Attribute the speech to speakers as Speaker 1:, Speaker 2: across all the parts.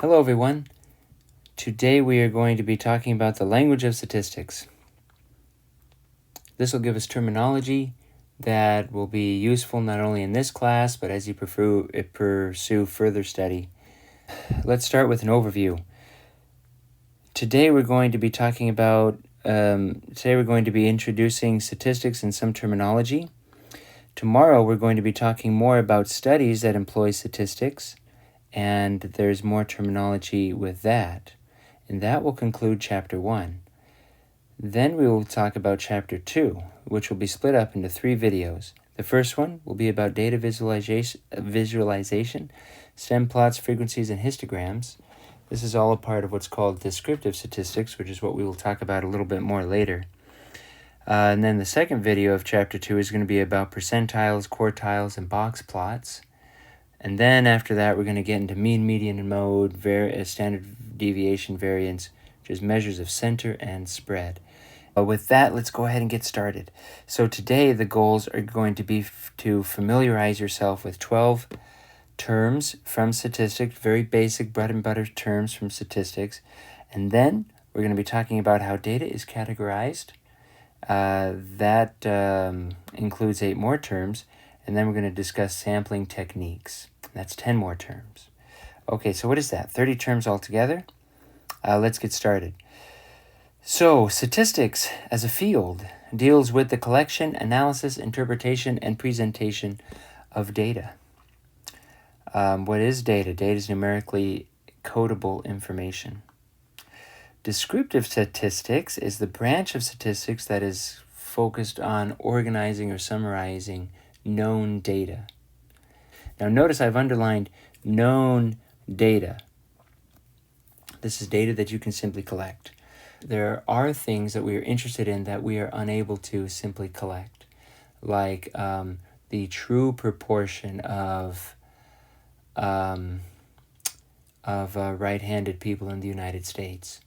Speaker 1: Hello everyone. Today we are going to be talking about the language of statistics. This will give us terminology that will be useful not only in this class, but as you pursue further study. Let's start with an overview. Today we're going to be introducing statistics and some terminology. Tomorrow we're going to be talking more about studies that employ statistics, and there's more terminology with that. And that will conclude Chapter 1. Then we will talk about Chapter 2, which will be split up into 3 videos. The first one will be about data visualization, stem plots, frequencies, and histograms. This is all a part of what's called descriptive statistics, which is what we will talk about a little bit more later. And then the second video of Chapter 2 is going to be about percentiles, quartiles, and box plots. And then after that, we're going to get into mean, median, and mode, standard deviation, variance, which is measures of center and spread. With that, let's go ahead and get started. So today, the goals are going to be to familiarize yourself with 12 terms from statistics, very basic bread and butter terms from statistics. And then we're going to be talking about how data is categorized. That includes 8 more terms. And then we're going to discuss sampling techniques. That's 10 more terms. Okay, so what is that? 30 terms altogether? Let's get started. So, statistics as a field deals with the collection, analysis, interpretation, and presentation of data. What is data? Data is numerically codable information. Descriptive statistics is the branch of statistics that is focused on organizing or summarizing known data. Now notice I've underlined known data. This is data that you can simply collect. There are things that we are interested in that we are unable to simply collect, like the true proportion of right-handed people in the United States,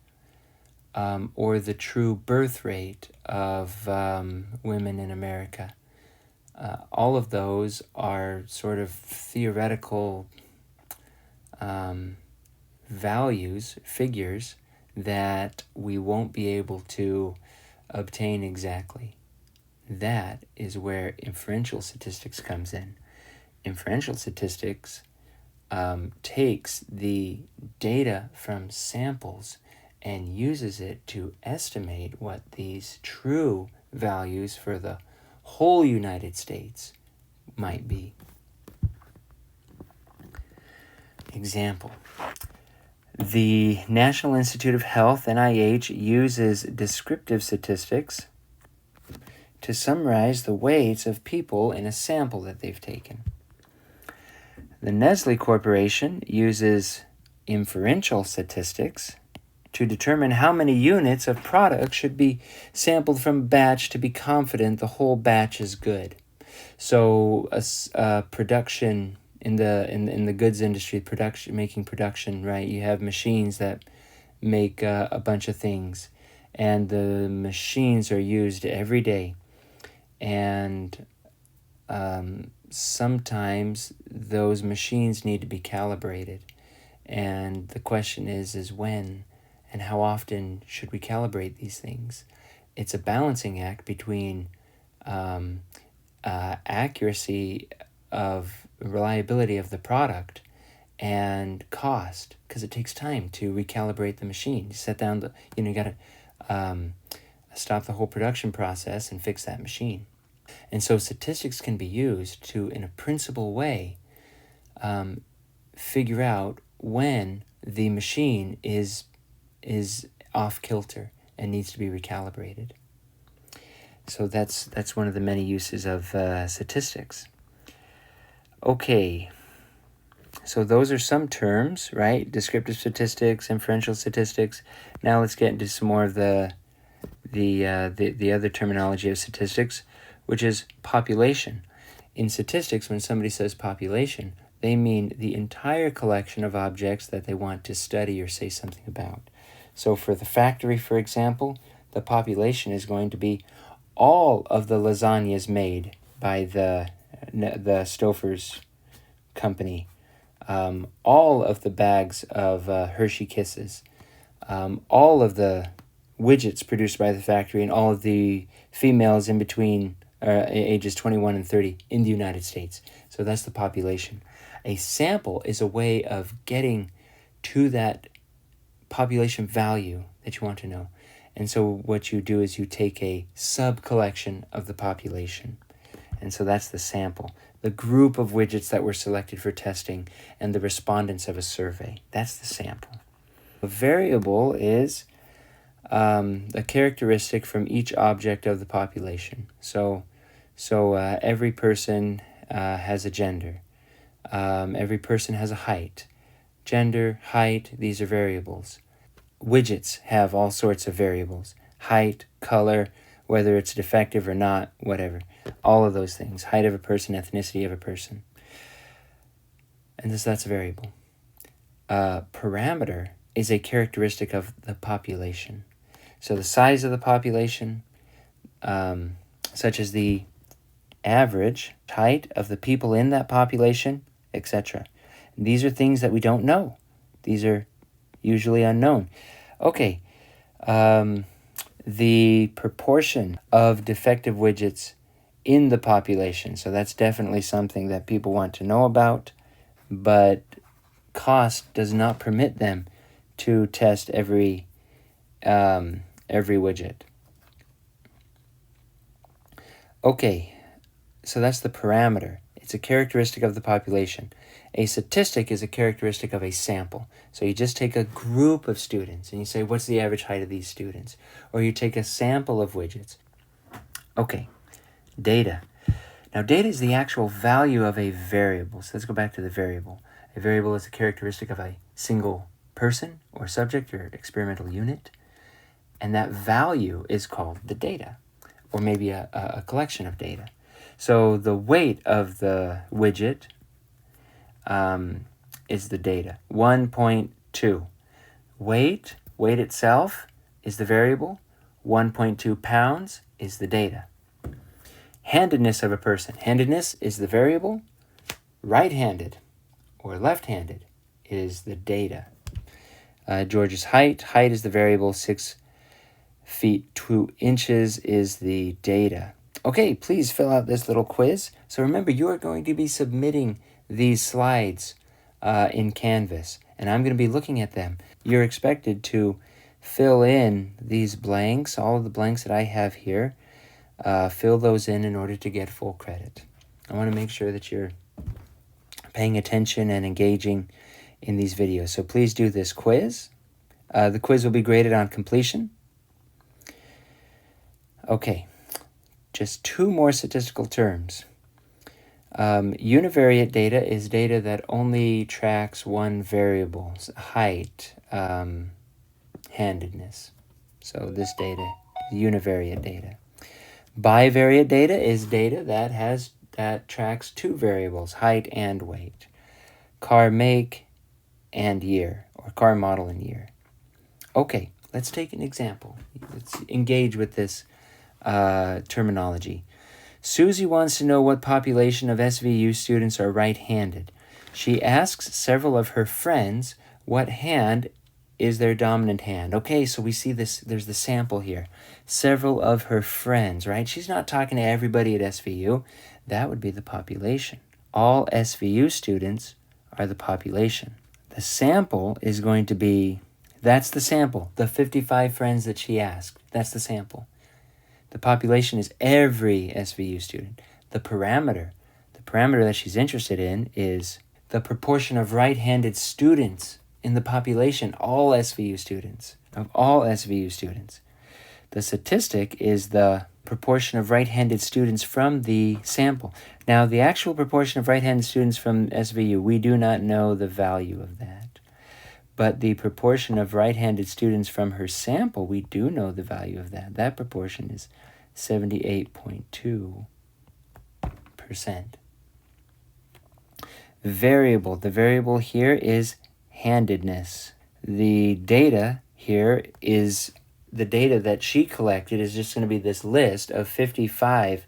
Speaker 1: or the true birth rate of women in America. All of those are sort of theoretical values, figures, that we won't be able to obtain exactly. That is where inferential statistics comes in. Inferential statistics takes the data from samples and uses it to estimate what these true values for the whole United States might be. Example. The National Institute of Health, NIH, uses descriptive statistics to summarize the weights of people in a sample that they've taken. The Nestle Corporation uses inferential statistics to determine how many units of product should be sampled from a batch to be confident the whole batch is good. So production in the goods industry, making production, right? You have machines that make a bunch of things, and the machines are used every day. And sometimes those machines need to be calibrated. And the question is when and how often should we calibrate these things? It's a balancing act between accuracy of reliability of the product and cost, because it takes time to recalibrate the machine. You set down you got to stop the whole production process and fix that machine. And so statistics can be used to, in a principal way, figure out when the machine is off kilter and needs to be recalibrated. So that's one of the many uses of statistics. Okay, so those are some terms, right? Descriptive statistics, inferential statistics. Now let's get into some more of the other terminology of statistics, which is population. In statistics, when somebody says population, they mean the entire collection of objects that they want to study or say something about. So for the factory, for example, the population is going to be all of the lasagnas made by the Stouffer's company all of the bags of Hershey Kisses, all of the widgets produced by the factory, and all of the females in between ages 21 and 30 in the United States. So that's the population. A sample is a way of getting to that population value that you want to know. And so what you do is you take a sub-collection of the population. And so that's the sample, the group of widgets that were selected for testing and the respondents of a survey. That's the sample. A variable is a characteristic from each object of the population. So every person has a gender. Every person has a height. Gender, height, these are variables. Widgets have all sorts of variables. Height, color, whether it's defective or not, whatever. All of those things. Height of a person, ethnicity of a person. And that's a variable. Parameter is a characteristic of the population. So the size of the population, such as the average height of the people in that population, etc. These are things that we don't know. These are usually unknown. Okay, the proportion of defective widgets in the population. So that's definitely something that people want to know about, but cost does not permit them to test every widget. Okay, so that's the parameter. It's a characteristic of the population. A statistic is a characteristic of a sample. So you just take a group of students and you say, what's the average height of these students? Or you take a sample of widgets. Okay, data. Now data is the actual value of a variable. So let's go back to the variable. A variable is a characteristic of a single person or subject or experimental unit. And that value is called the data, or maybe a collection of data. So the weight of the widget is the data, 1.2. Weight itself is the variable, 1.2 pounds is the data. Handedness of a person, handedness is the variable, right-handed or left-handed is the data. George's height is the variable, 6 feet 2 inches is the data. Okay, please fill out this little quiz. So remember, you are going to be submitting these slides in Canvas, and I'm going to be looking at them. You're expected to fill in these blanks, all of the blanks that I have here. Fill those in order to get full credit. I want to make sure that you're paying attention and engaging in these videos. So please do this quiz. The quiz will be graded on completion. Okay, just 2 more statistical terms. Univariate data is data that only tracks one variable, height, handedness. So this data is univariate data. Bivariate data is data that tracks 2 variables, height and weight. Car make and year, or car model and year. Okay, let's take an example. Let's engage with this terminology. Susie wants to know what population of SVU students are right-handed. She asks several of her friends what hand is their dominant hand. Okay, so we see this, there's the sample here. Several of her friends, right? She's not talking to everybody at SVU. That would be the population. All SVU students are the population. The sample is going to be, that's the sample, the 55 friends that she asked. That's the sample. The population is every SVU student. The parameter that she's interested in is the proportion of right-handed students in the population, all SVU students, of all SVU students. The statistic is the proportion of right-handed students from the sample. Now, the actual proportion of right-handed students from SVU, we do not know the value of that. But the proportion of right-handed students from her sample, we do know the value of that. That proportion is 78.2%. Variable. The variable here is handedness. The data here is the data that she collected is just going to be this list of 55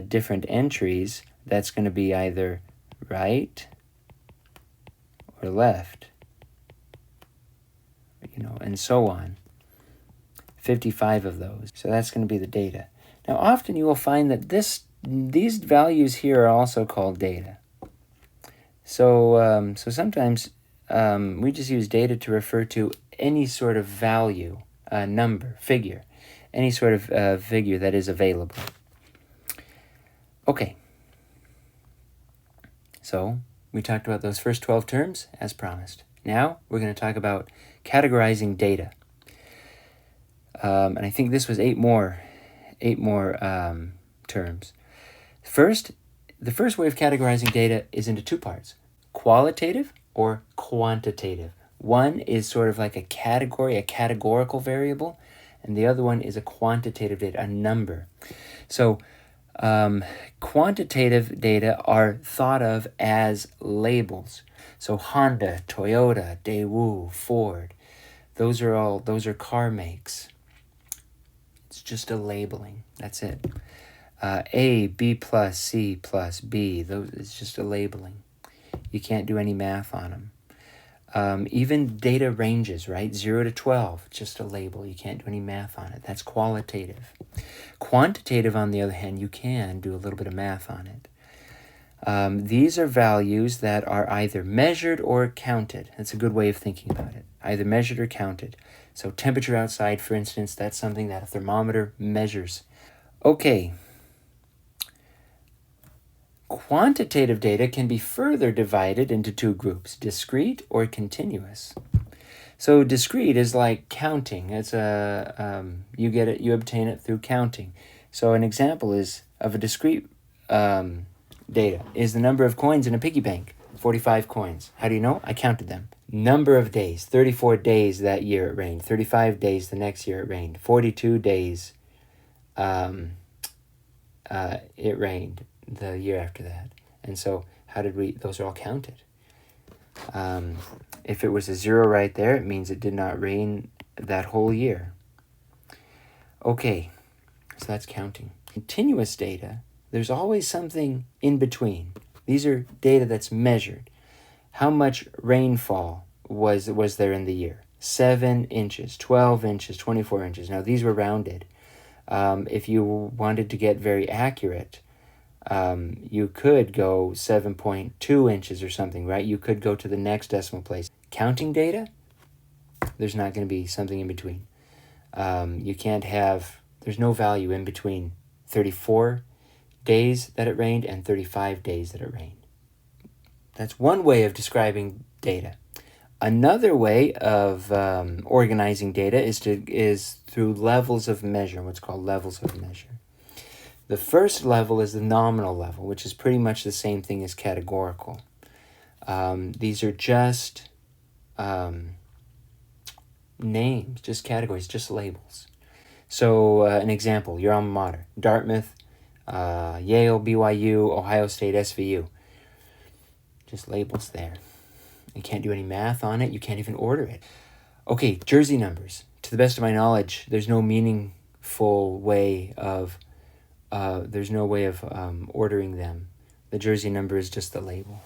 Speaker 1: different entries. That's going to be either right or left, and so on. 55 of those. So that's going to be the data. Now, often you will find that these values here are also called data. So sometimes we just use data to refer to any sort of value, number, figure, any sort of figure that is available. Okay. So we talked about those first 12 terms as promised. Now we're going to talk about categorizing data. And I think this was eight more terms. The first way of categorizing data is into two parts: qualitative or quantitative. One is sort of like a category, a categorical variable, and the other one is a quantitative data, a number. So quantitative data are thought of as labels. So Honda, Toyota, Daewoo, Ford, those are car makes. It's just a labeling. That's it. A, B plus, C plus, B, it's just a labeling. You can't do any math on them. Even data ranges, right? 0 to 12, just a label. You can't do any math on it. That's qualitative. Quantitative, on the other hand, you can do a little bit of math on it. These are values that are either measured or counted. That's a good way of thinking about it. Either measured or counted. So temperature outside, for instance, that's something that a thermometer measures. Okay. Quantitative data can be further divided into two groups: discrete or continuous. So discrete is like counting. It's you obtain it through counting. So an example of a discrete data is the number of coins in a piggy bank. 45 coins. How do you know? I counted them. Number of days. 34 days that year it rained. 35 days the next year it rained. 42 days it rained the year after that. And so those are all counted. If it was a 0 right there, it means it did not rain that whole year. Okay, so that's counting. Continuous data, there's always something in between. These are data that's measured. How much rainfall was there in the year? 7 inches, 12 inches, 24 inches. Now, these were rounded. If you wanted to get very accurate, you could go 7.2 inches or something, right? You could go to the next decimal place. Counting data, there's not going to be something in between. There's no value in between 34 days that it rained and 35 days that it rained. That's one way of describing data. Another way of organizing data is through levels of measure, what's called levels of measure. The first level is the nominal level, which is pretty much the same thing as categorical. These are just names, just categories, just labels. So an example, your alma mater: Dartmouth, Yale, BYU, Ohio State, SVU. Just labels there. You can't do any math on it. You can't even order it. Okay, jersey numbers. To the best of my knowledge, there's no meaningful way of ordering them. The jersey number is just the label.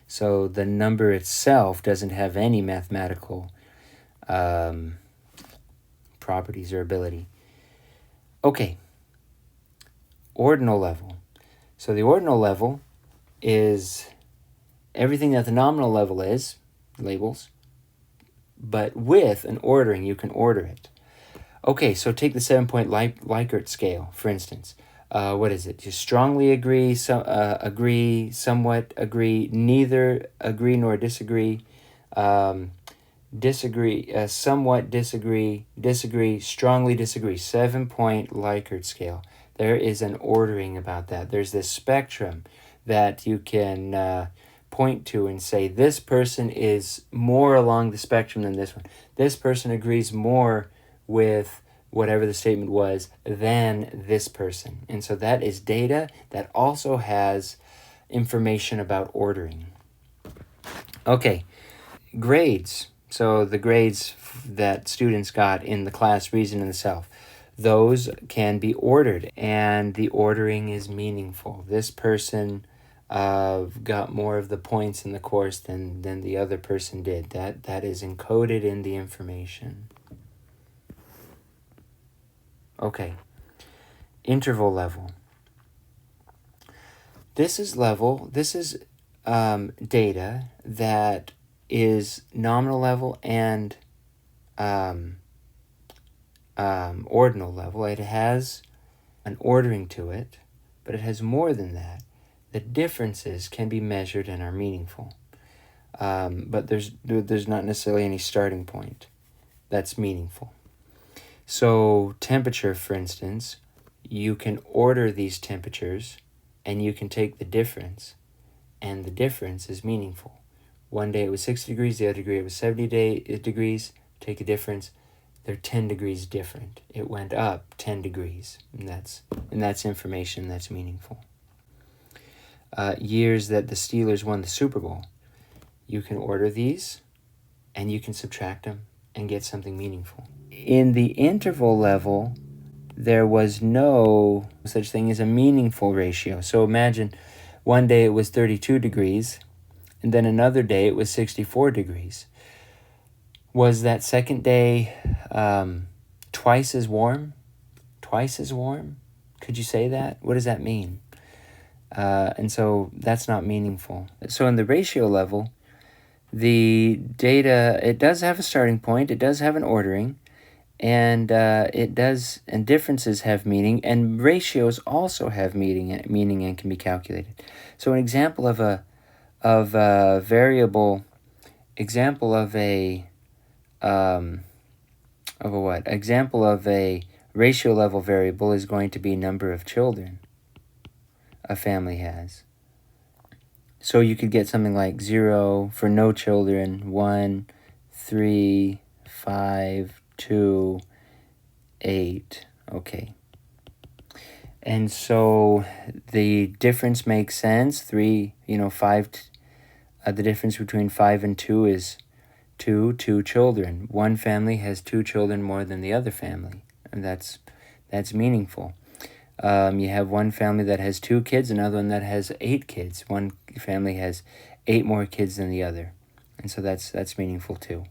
Speaker 1: So the number itself doesn't have any mathematical properties or ability. Okay, ordinal level. So the ordinal level is everything that the nominal level is, labels, but with an ordering, you can order it. Okay, so take the 7-point Likert scale, for instance. What is it? You strongly agree, agree, somewhat agree, neither agree nor disagree, disagree, somewhat disagree, disagree, strongly disagree. 7-point Likert scale. There is an ordering about that. There's this spectrum that you can point to and say, this person is more along the spectrum than this one. This person agrees more with whatever the statement was than this person. And so that is data that also has information about ordering. Okay, grades. So the grades that students got in the class Reason and the Self, those can be ordered, and the ordering is meaningful. This person got more of the points in the course than the other person did. That is encoded in the information. Okay. Interval level. This is data that is nominal level and ordinal level. It has an ordering to it, but it has more than that. The differences can be measured and are meaningful, but there's not necessarily any starting point that's meaningful. So temperature, for instance, you can order these temperatures, and you can take the difference, and the difference is meaningful. One day it was 60 degrees, the other day it was 70 degrees. Take the difference, they're 10 degrees different. It went up 10 degrees, and that's information that's meaningful. Years that the Steelers won the Super Bowl. You can order these, and you can subtract them and get something meaningful. In the interval level, there was no such thing as a meaningful ratio. So imagine one day it was 32 degrees, and then another day it was 64 degrees. Was that second day twice as warm? Twice as warm? Could you say that? What does that mean? And so that's not meaningful. So in the ratio level, the data, it does have a starting point, it does have an ordering, and and differences have meaning, and ratios also have meaning and can be calculated. So an example of a variable, example of a what? Example of a ratio level variable is going to be number of children a family has. So you could get something like 0 for no children, 1, 3, 5, 2, 8. Okay. And so the difference makes sense. 5, the difference between 5 and 2 is 2 children. One family has 2 children more than the other family, and that's meaningful. You have one family that has 2 kids, another one that has 8 kids. One family has 8 more kids than the other, and so that's meaningful too.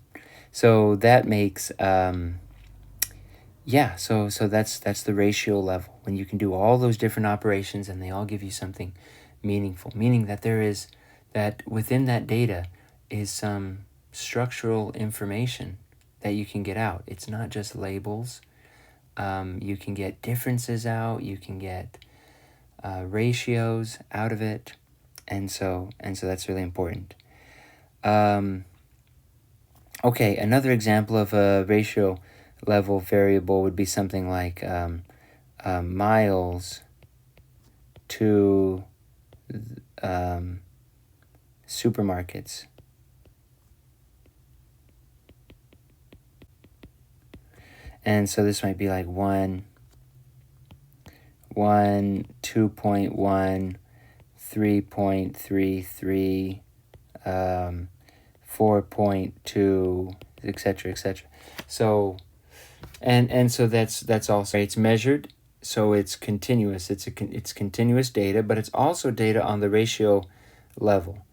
Speaker 1: So that makes so that's the ratio level, when you can do all those different operations and they all give you something meaningful, meaning that within that data is some structural information that you can get out. It's not just labels. You can get differences out, you can get ratios out of it, and so that's really important. Okay, another example of a ratio level variable would be something like miles to supermarkets. And so this might be like 2.1, 3.33, 4.2, etc. So, and so that's also, it's measured, so it's continuous. It's continuous data, but it's also data on the ratio level.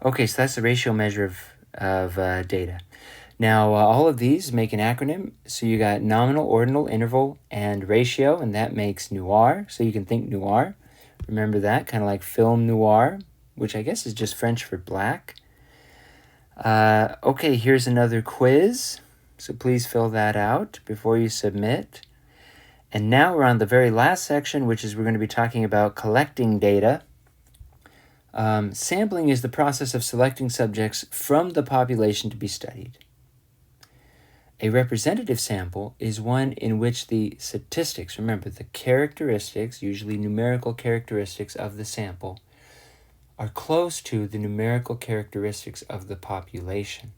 Speaker 1: Okay, so that's the ratio measure of data. Now, all of these make an acronym. So you got nominal, ordinal, interval, and ratio, and that makes noir. So you can think noir. Remember that, kind of like film noir, which I guess is just French for black. Okay, here's another quiz. So please fill that out before you submit. And now we're on the very last section, which is we're going to be talking about collecting data. Sampling is the process of selecting subjects from the population to be studied. A representative sample is one in which the statistics, remember the characteristics, usually numerical characteristics of the sample, are close to the numerical characteristics of the population.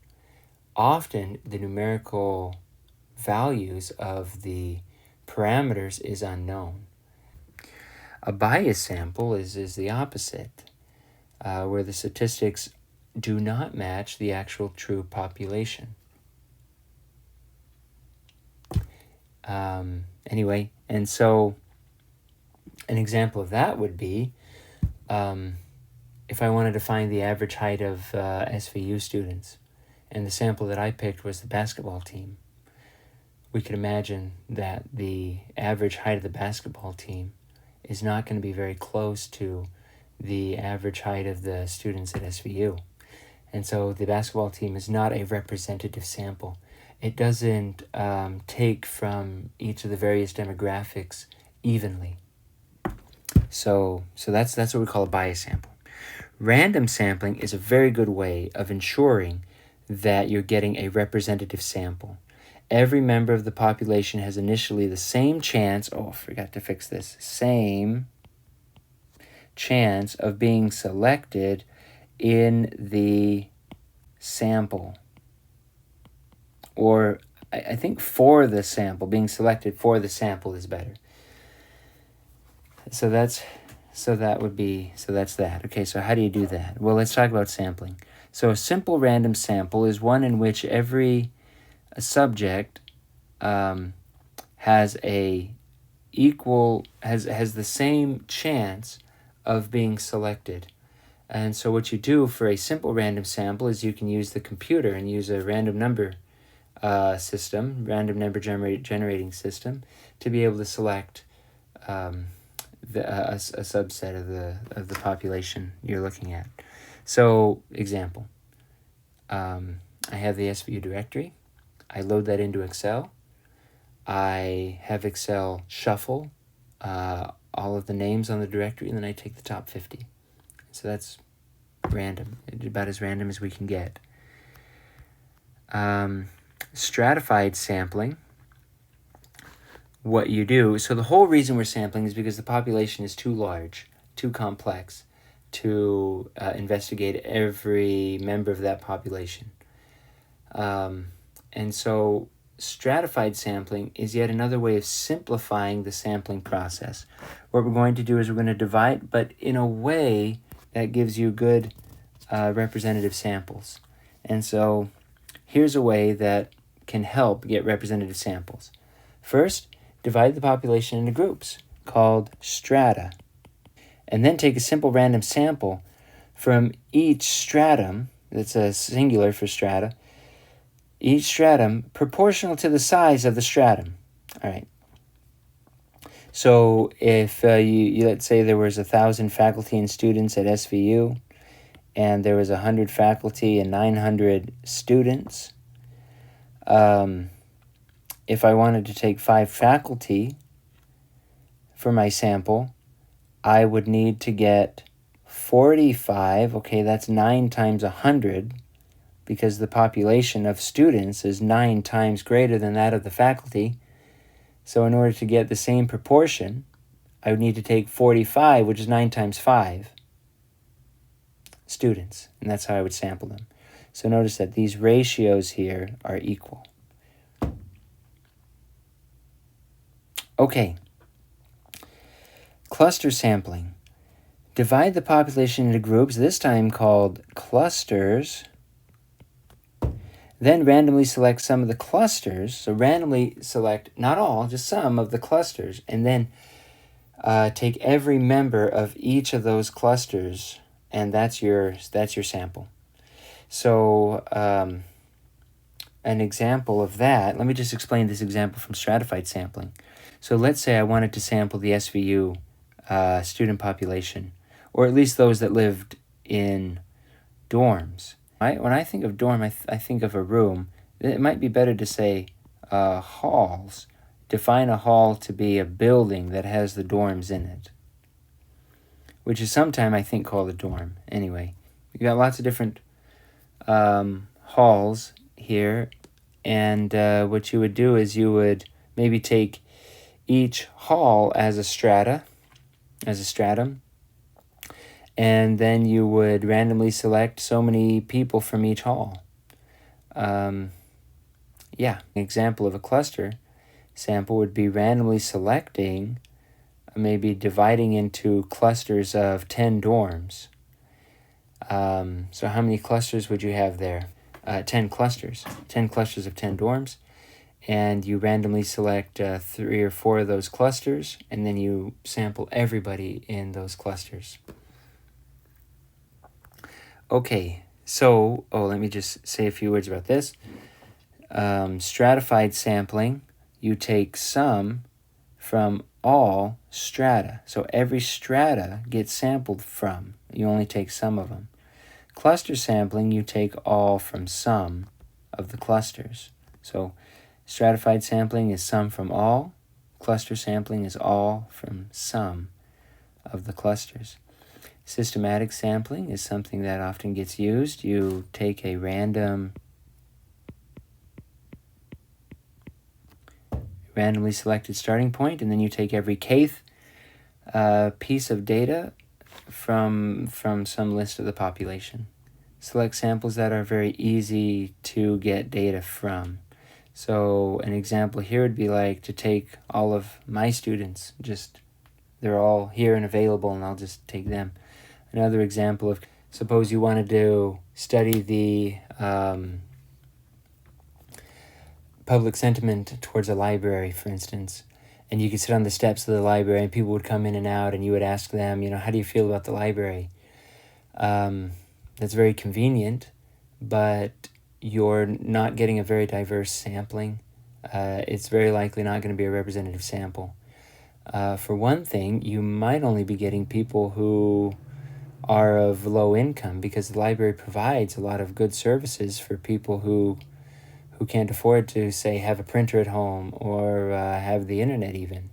Speaker 1: Often the numerical values of the parameters is unknown. A bias sample is the opposite, where the statistics do not match the actual true population. Anyway, and so An example of that would be if I wanted to find the average height of SVU students, and the sample that I picked was the basketball team. We could imagine that the average height of the basketball team is not going to be very close to the average height of the students at SVU. And so the basketball team is not a representative sample. It doesn't take from each of the various demographics evenly. So that's what we call a bias sample. Random sampling is a very good way of ensuring that you're getting a representative sample. Every member of the population has initially the same chance, same chance of being selected in the sample. Or I think for the sample, being selected for the sample is better. So that's that. Okay, so how do you do that? Well, let's talk about sampling. So a simple random sample is one in which every subject has the same chance of being selected. And so what you do for a simple random sample is you can use the computer and use a random number system, random number generating system, to be able to select a subset of the population you're looking at. So, example, I have the SVU directory. I load that into Excel. I have Excel shuffle all of the names on the directory, and then I take the top 50. So that's random, about as random as we can get. Stratified sampling, what you do, so the whole reason we're sampling is because the population is too large, too complex to investigate every member of that population. And so stratified sampling is yet another way of simplifying the sampling process. What we're going to do is we're going to divide, but in a way that gives you good representative samples. And so here's a way that can help get representative samples. First, divide the population into groups called strata, and then take a simple random sample from each stratum, that's a singular for strata, each stratum proportional to the size of the stratum. All right. So if you let's say there was 1,000 faculty and students at SVU, and there was 100 faculty and 900 students, if I wanted to take 5 faculty for my sample, I would need to get 45. Okay, that's 9 times 100, because the population of students is 9 times greater than that of the faculty. So in order to get the same proportion, I would need to take 45, which is 9 times 5 students, and that's how I would sample them. So notice that these ratios here are equal. Okay. Cluster sampling. Divide the population into groups, this time called clusters. Then randomly select some of the clusters. So randomly select, not all, just some of the clusters. And then take every member of each of those clusters, and that's your sample. So an example of that, let me just explain this example from stratified sampling. So let's say I wanted to sample the SVU student population, or at least those that lived in dorms. When I think of dorm, I think of a room. It might be better to say halls. Define a hall to be a building that has the dorms in it, which is sometimes, I think, called a dorm. Anyway, you got lots of different halls here, and what you would do is you would maybe take each hall as a stratum, and then you would randomly select so many people from each hall. An example of a cluster sample would be randomly selecting, maybe dividing into clusters of 10 dorms. So how many clusters would you have there? 10 clusters. 10 clusters of 10 dorms. and you randomly select 3 or 4 of those clusters, and then you sample everybody in those clusters. Okay, so, let me just say a few words about this. Stratified sampling, you take some from all strata. So every strata gets sampled from. You only take some of them. Cluster sampling, you take all from some of the clusters. So stratified sampling is some from all. Cluster sampling is all from some of the clusters. Systematic sampling is something that often gets used. You take a randomly selected starting point, and then you take every kth piece of data from some list of the population. Select samples that are very easy to get data from. So an example here would be like to take all of my students, they're all here and available, and I'll just take them. Another example of, suppose you wanted to study the public sentiment towards a library, for instance, and you could sit on the steps of the library and people would come in and out, and you would ask them, how do you feel about the library? That's very convenient, but you're not getting a very diverse sampling. It's very likely not going to be a representative sample. For one thing, you might only be getting people who are of low income, because the library provides a lot of good services for people who can't afford to, say, have a printer at home or have the internet even.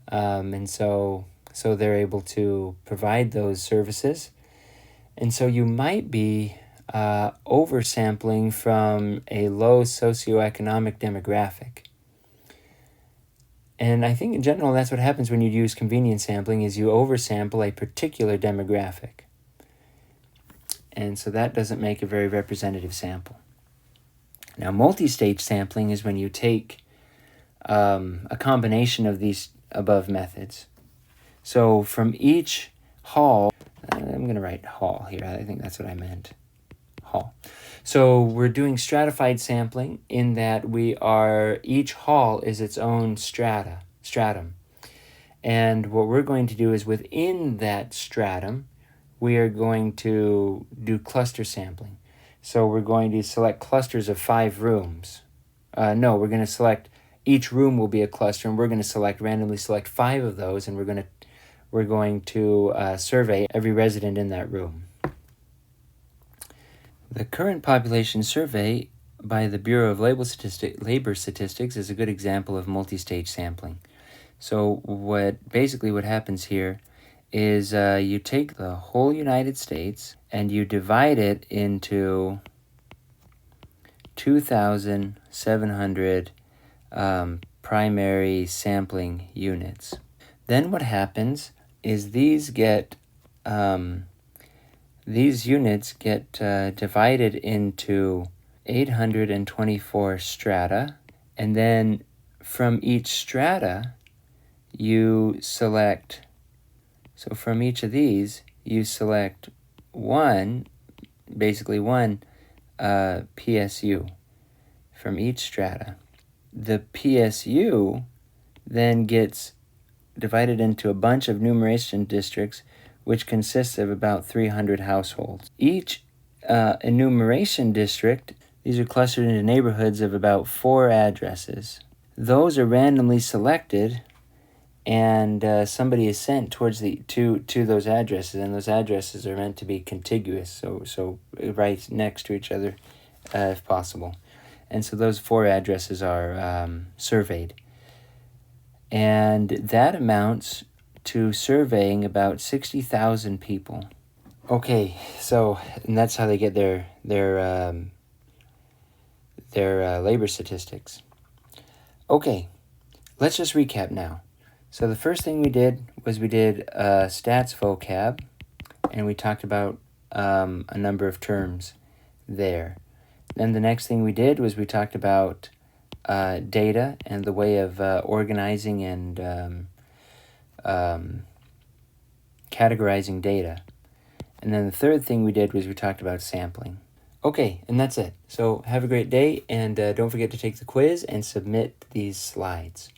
Speaker 1: And so they're able to provide those services. And so you might be oversampling from a low socioeconomic demographic. And I think in general that's what happens when you use convenience sampling, is you oversample a particular demographic. And so that doesn't make a very representative sample. Now, multi-stage sampling is when you take a combination of these above methods. So from each hall, I'm going to write hall here. I think that's what I meant. Hall. So we're doing stratified sampling in that each hall is its own stratum. And what we're going to do is within that stratum, we are going to do cluster sampling. So we're going to select clusters of 5 rooms. We're going to select, each room will be a cluster, and we're going to randomly select 5 of those, and we're going to survey every resident in that room. The current population survey by the Bureau of Labor Statistics is a good example of multi-stage sampling. So what happens here is you take the whole United States and you divide it into 2,700 primary sampling units. Then what happens is these units get divided into 824 strata, and then from each strata you select, so from each of these you select one PSU from each strata. The PSU then gets divided into a bunch of enumeration districts, which consists of about 300 households. Each enumeration district, these are clustered into neighborhoods of about 4 addresses. Those are randomly selected, and somebody is sent towards to those addresses, and those addresses are meant to be contiguous, so right next to each other, if possible. And so those 4 addresses are surveyed, and that amounts to surveying about 60,000 people. Okay, and that's how they get their labor statistics. Okay, let's just recap now. So the first thing we did was stats vocab, and we talked about a number of terms there. Then the next thing we did was we talked about data and the way of organizing and categorizing data. And then the third thing we did was we talked about sampling. Okay, and that's it. So have a great day, and don't forget to take the quiz and submit these slides.